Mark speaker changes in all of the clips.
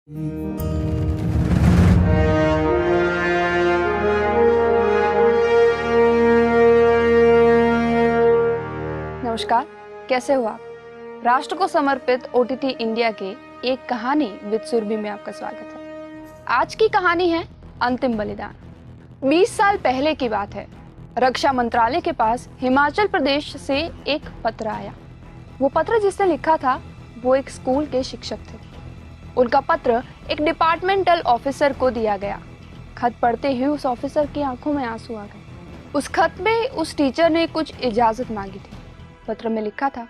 Speaker 1: नमस्कार, कैसे हो आप? राष्ट्र को समर्पित ओटीटी इंडिया के एक कहानी विद सुरभि में आपका स्वागत है। आज की कहानी है अंतिम बलिदान। 20 साल पहले की बात है। रक्षा मंत्रालय के पास हिमाचल प्रदेश से एक पत्र आया। वो पत्र जिसने लिखा था वो एक स्कूल के शिक्षक थे। उनका पत्र एक डिपार्टमेंटल ऑफिसर को दिया गया। खत पढ़ते ही उस ऑफिसर की आंखों में आंसू आ गए। उस खत में उस टीचर ने कुछ इजाजत मांगी थी। पत्र में लिखा था,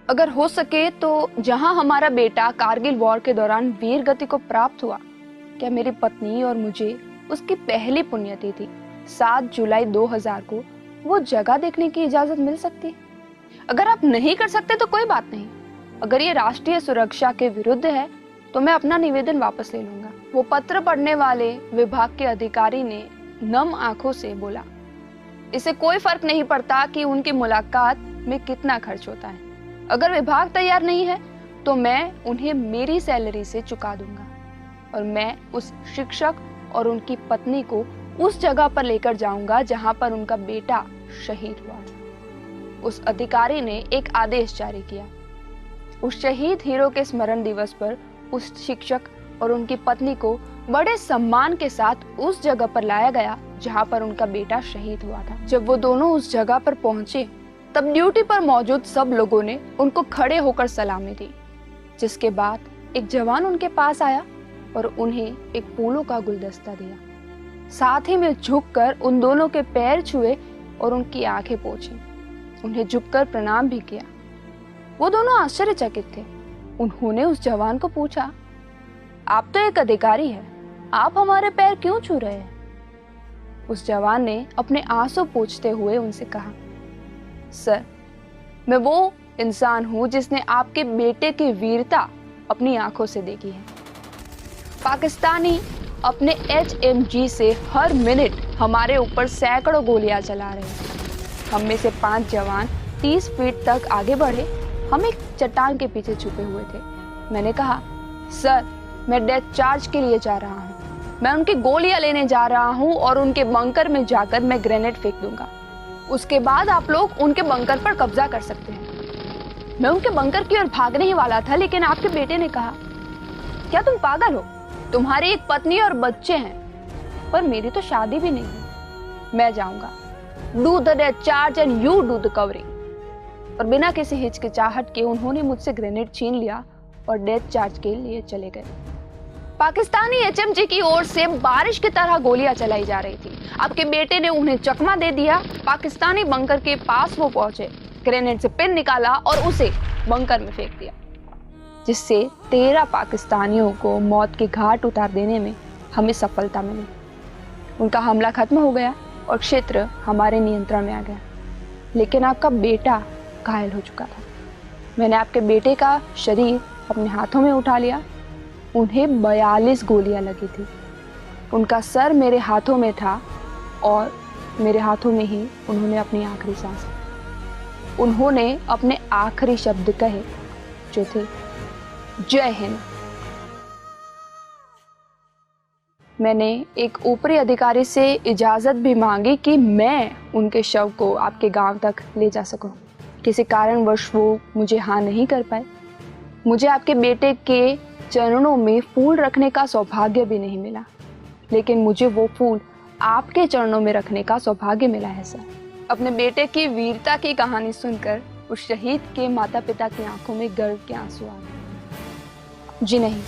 Speaker 1: अगर हो सके तो जहां हमारा बेटा कारगिल वॉर के दौरान वीर गति को प्राप्त हुआ, क्या मेरी पत्नी और मुझे उसकी पहली पुण्यतिथि 7 जुलाई 2000 को वो जगह देखने की इजाजत मिल सकती है? अगर आप नहीं कर सकते तो कोई बात नहीं। अगर ये राष्ट्रीय सुरक्षा के विरुद्ध है तो मैं अपना निवेदन वापस ले लूंगा। वो पत्र पढ़ने वाले विभाग के अधिकारी ने नम आंखों से बोला, इससे कोई फर्क नहीं पड़ता कि उनकी मुलाकात में कितना खर्च होता है। अगर विभाग तैयार नहीं है तो मैं उन्हें मेरी सैलरी से चुका दूंगा और मैं उस शिक्षक और उनकी पत्नी को उस जगह पर लेकर जाऊंगा जहां पर उनका बेटा शहीद हुआ था। उस अधिकारी ने एक आदेश जारी किया। उस शहीद हीरो के स्मरण दिवस पर उस शिक्षक और उनकी पत्नी को बड़े सम्मान के साथ उस जगह पर लाया गया जहां पर उनका बेटा शहीद हुआ था। जब वो दोनों उस जगह पर पहुंचे तब ड्यूटी पर मौजूद सब लोगों ने उनको खड़े होकर सलामी दी, जिसके बाद एक जवान उनके पास आया और उन्हें एक फूलों का गुलदस्ता दिया। साथ ही में झुककर उन दोनों के पैर छुए और उनकी आंखें पोंछी। उन्हें झुककर प्रणाम भी किया। वो दोनों आश्चर्यचकित थे। उन्होंने उस जवान को पूछा, आप तो एक अधिकारी हैं, आप हमारे पैर क्यों छू रहे हैं? उस जवान ने अपने आंसू पोंछते हुए उनसे कहा, सर, मैं वो इंसान हूं जिसने आपके बेटे की वीरता अपनी आंखों से देखी है। पाकिस्तानी अपने HMG से हर मिनट हमारे ऊपर सैकड़ों गोलियां चला रहे हैं। हम में से 5 जवान 30 फीट तक आगे बढ़े। हम एक चट्टान के पीछे छुपे हुए थे। मैंने कहा, सर, मैं डेथ चार्ज के लिए जा रहा हूँ। मैं उनकी गोलियां लेने जा रहा हूँ और उनके बंकर में जाकर मैं ग्रेनेड फेंक दूंगा। उसके बाद आप लोग उनके बंकर पर कब्जा कर सकते हैं। मैं उनके बंकर की ओर भागने ही वाला था, लेकिन आपके बेटे ने कहा, क्या तुम पागल हो? तुम्हारी एक पत्नी और बच्चे हैं, पर मेरी तो शादी भी नहीं है। मैं जाऊंगा। Do the death charge and you do the covering. और बिना किसी हिचकिचाहट के उन्होंने मुझसे ग्रेनेड छीन लिया और डेथ चार्ज के लिए चले गए। पाकिस्तानी HMG की ओर से बारिश की तरह गोलियां चलाई जा रही थी। आपके बेटे ने उन्हें चकमा दे दिया। पाकिस्तानी बंकर के पास वो पहुंचे, ग्रेनेड से पिन निकाला और उसे बंकर में फेंक दिया, जिससे 13 पाकिस्तानियों को मौत के घाट उतार देने में हमें सफलता मिली। उनका हमला खत्म हो गया और क्षेत्र हमारे नियंत्रण में आ गया, लेकिन आपका बेटा घायल हो चुका था। मैंने आपके बेटे का शरीर अपने हाथों में उठा लिया। उन्हें 42 गोलियां लगी थी। उनका सर मेरे हाथों में था और मेरे हाथों में ही उन्होंने अपनी आखिरी सांस ली। उन्होंने अपने आखिरी शब्द कहे जो थे, जय हिंद। मैंने एक ऊपरी अधिकारी से इजाजत भी मांगी कि मैं उनके शव को आपके गांव तक ले जा सकूं। किसी कारणवश वो मुझे हाँ नहीं कर पाए। मुझे आपके बेटे के चरणों में फूल रखने का सौभाग्य भी नहीं मिला, लेकिन मुझे वो फूल आपके चरणों में रखने का सौभाग्य मिला है सर। अपने बेटे की वीरता की कहानी सुनकर उस शहीद के माता पिता की आंखों में गर्व के आंसू आ गए। जी नहीं,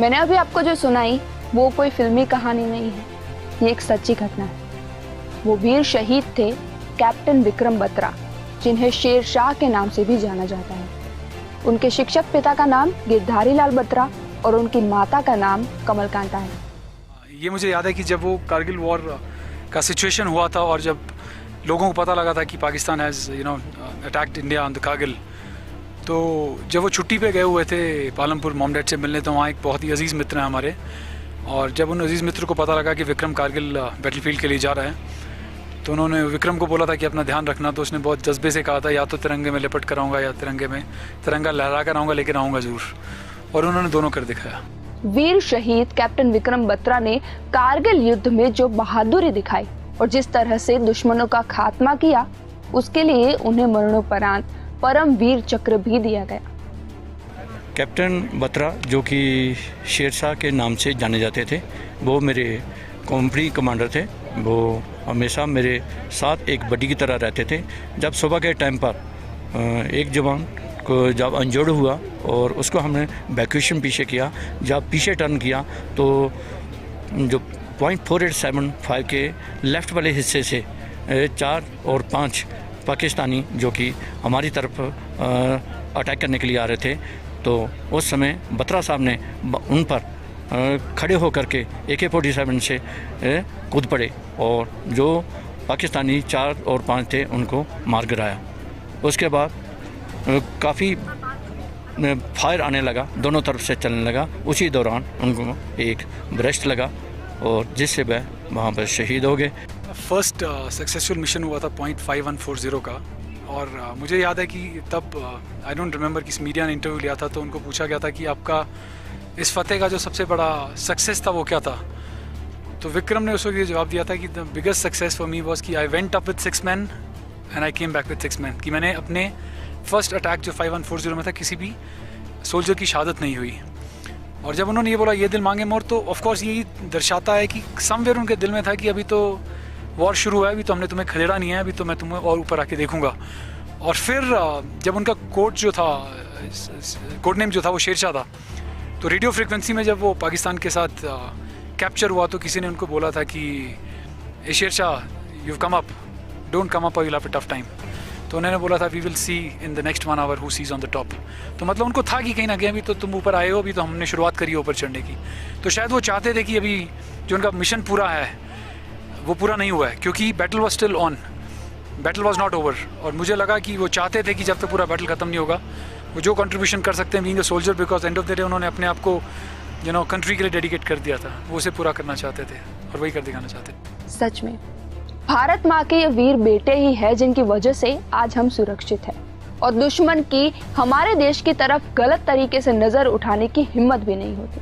Speaker 1: मैंने अभी आपको जो सुनाई वो कोई फिल्मी कहानी नहीं है, ये एक सच्ची घटना है। वो वीर शहीद थे कैप्टन विक्रम बत्रा, जिन्हें शेर शाह के नाम से भी जाना जाता है। उनके शिक्षक पिता का नाम गिरधारी लाल बत्रा और उनकी माता का नाम कमलकांता है।
Speaker 2: ये मुझे याद है कि जब वो कारगिल वॉर का सिचुएशन हुआ था और जब लोगों को पता लगा था कि Pakistan has attacked India on the Kargil, तो जब वो छुट्टी पे गए हुए थे पालमपुर मॉम डैड से मिलने, तो वहाँ एक बहुत ही अजीज़ मित्र हैं हमारे। और जब उन अजीज़ मित्र को पता लगा कि विक्रम कारगिल बैटलफील्ड के लिए जा रहा है, तो उन्होंने विक्रम को बोला था कि अपना ध्यान रखना। तो उसने बहुत जज्बे से कहा था, या तो तिरंगे में लिपट कर आऊँगा या तिरंगा लहरा कर आऊँगा, लेकिन आऊँगा ज़रूर। और उन्होंने दोनों कर दिखाया।
Speaker 1: वीर शहीद कैप्टन विक्रम बत्रा ने कारगिल युद्ध में जो बहादुरी दिखाई और जिस तरह से दुश्मनों का खात्मा किया, उसके लिए उन्हें मरणोपरांत परम वीर चक्र भी दिया गया।
Speaker 3: कैप्टन बत्रा, जो कि शेरशाह के नाम से जाने जाते थे, वो मेरे कंपनी कमांडर थे। वो हमेशा मेरे साथ एक बडी की तरह रहते थे। जब सुबह के टाइम पर एक जवान को जब इंजर्ड हुआ और उसको हमने वैक्यूएशन पीछे किया, जब पीछे टर्न किया तो जो .4875 के लेफ़्ट वाले हिस्से से 4 और 5 पाकिस्तानी जो कि हमारी तरफ अटैक करने के लिए आ रहे थे, तो उस समय बत्रा साहब ने उन पर खड़े होकर के AK-47 से कूद पड़े और जो पाकिस्तानी 4 और 5 थे उनको मार गिराया। उसके बाद काफ़ी फायर आने लगा, दोनों तरफ से चलने लगा। उसी दौरान उनको एक ब्रेस्ट लगा और जिससे वह वहाँ पर शहीद हो गए।
Speaker 2: फर्स्ट सक्सेसफुल मिशन हुआ था .5140 का, और मुझे याद है कि तब आई डोंट रिमेंबर किस मीडिया ने इंटरव्यू लिया था, तो उनको पूछा गया था कि आपका इस फतेह का जो सबसे बड़ा सक्सेस था वो क्या था। तो विक्रम ने उस वक्त ये जवाब दिया था कि the biggest success for me was कि I went up with 6 men and I came back with 6 men, कि मैंने अपने फर्स्ट अटैक जो 5140 में था किसी भी सोल्जर की शहादत नहीं हुई। और जब उन्होंने ये बोला ये दिल मांगे मोर, तो ऑफकोर्स यही दर्शाता है कि समवेयर उनके दिल में था कि अभी तो वॉर शुरू है, अभी तो हमने तुम्हें खदेड़ा नहीं है, अभी तो मैं तुम्हें और ऊपर आके देखूंगा। और फिर जब उनका कोड नेम जो था वो शेरशाह था, तो रेडियो फ्रिक्वेंसी में जब वो पाकिस्तान के साथ कैप्चर हुआ तो किसी ने उनको बोला था कि ए Shershah you come up, don't come up, you have a tough time. तो उन्होंने बोला था we will see in the next 1 hour who sees on the top. तो मतलब उनको था कि कहीं ना कहीं अभी तो तुम ऊपर आए हो, अभी तो हमने शुरुआत करी है ऊपर चढ़ने की। तो शायद वो चाहते थे कि अभी जो उनका मिशन पूरा है वो पूरा नहीं हुआ है, क्योंकि battle was still on, battle was not over. और मुझे लगा कि वो चाहते थे कि जब तक पूरा बैटल ख़त्म नहीं होगा वो जो कंट्रीब्यूशन कर सकते हैं being a soldier, because end of the day उन्होंने अपने आप को कंट्री के लिए डेडिकेट कर दिया था, वो उसे पूरा करना चाहते थे और वही कर दिखाना चाहते थे।
Speaker 1: सच में भारत माँ के ये वीर बेटे ही है जिनकी वजह से आज हम सुरक्षित हैं और दुश्मन की हमारे देश की तरफ गलत तरीके से नजर उठाने की हिम्मत भी नहीं होती।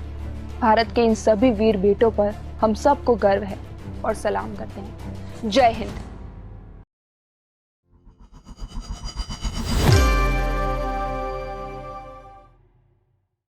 Speaker 1: भारत के इन सभी वीर बेटों पर हम सबको गर्व है और सलाम करते हैं। जय हिंद।